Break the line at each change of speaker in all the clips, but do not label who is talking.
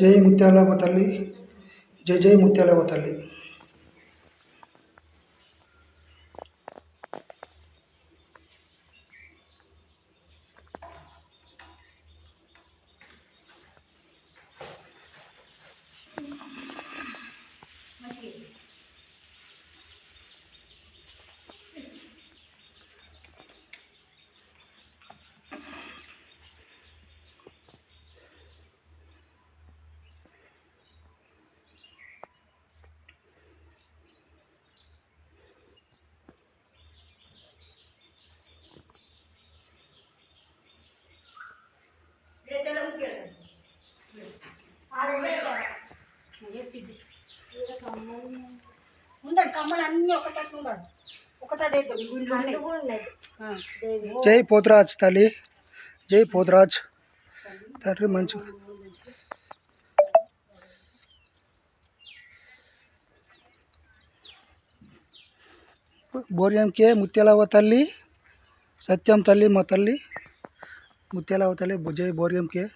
జై ముత్యాలమ్మ తల్లి, జై జై ముత్యాలమ్మ తల్లి. జై పోతురాజ్ తల్లి, జై పోతురాజ్ తండ్రి మంచి బోర్యంకే ముత్యాలవ్వ తల్లి, సత్యం తల్లి మా తల్లి ముత్యాలవ్వ తల్లి. జై బోర్యంకే.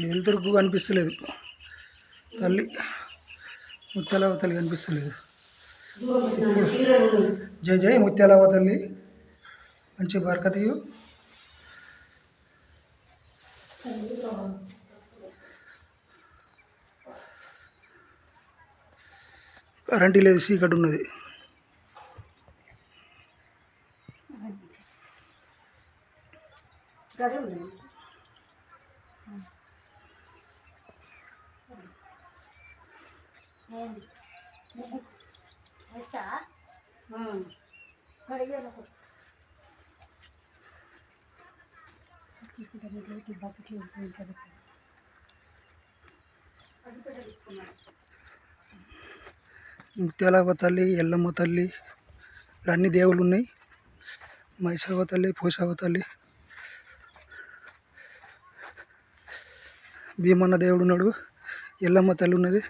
వెలుతురుకు కనిపిస్తలేదు తల్లి, ముత్యాలవ్వ తల్లి కనిపిస్తలేదు. జై జై ముత్యాలవ్వ తల్లి, మంచి బరకతీయు. కరెంటు లేదు, చీకటి ఉన్నది. ముత్యాలవ్వ తల్లి, ఎల్లమ్మ తల్లి, ఇక్కడ అన్ని దేవుళ్ళు ఉన్నాయి. మహిషావ తల్లి, పోషావ తల్లి, భీమన్న దేవుడు ఉన్నాడు, ఎల్లమ్మ తల్లి ఉన్నది.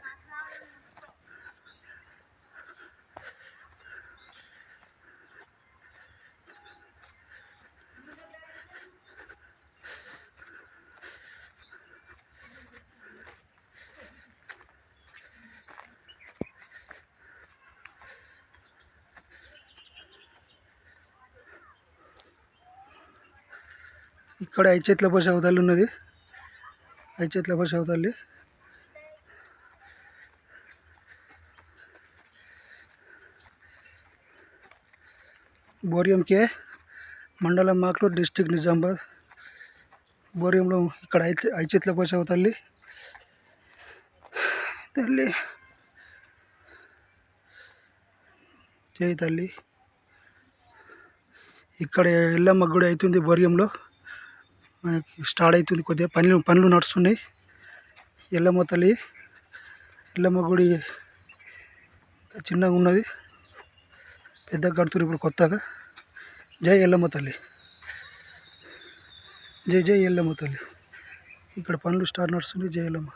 ఇక్కడ ఐచెట్ల పోషావ తల్లి ఉన్నది, ఐచెట్ల పోషావ తల్లి. బోర్యంకే మండలం మాక్లూర్, డిస్టిక్ నిజామాబాద్. బోర్యంలో ఇక్కడ ఐచెట్ల పోషావ తల్లి తల్లి, జై తల్లి. ఇక్కడ ఎల్లమ్మ గుడి అవుతుంది బోర్యంలో, స్టార్ట్ అవుతుంది, కొద్దిగా పనులు నడుస్తున్నాయి. ఎల్లమ్మ తల్లి, ఎల్లమ్మ గుడి చిన్నగా ఉన్నది, పెద్దగా కడుతున్నారు ఇప్పుడు కొత్తగా. జై ఎల్లమ్మ తల్లి, జై జై ఎల్లమ్మ తల్లి. ఇక్కడ పనులు స్టార్ట్ నడుస్తుంది. జై ఎల్లమ్మ.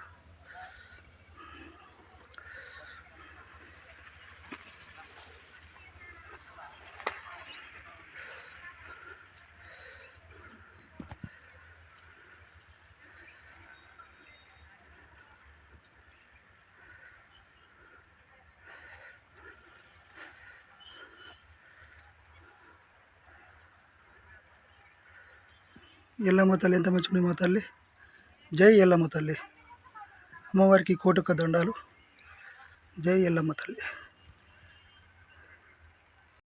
ఎల్లమ్మ తల్లి ఎంత మంచి మా తల్లి. జై ఎల్లమ్మ తల్లి. అమ్మవారికి కోటొక్క దండాలు. జై ఎల్లమ్మ తల్లి.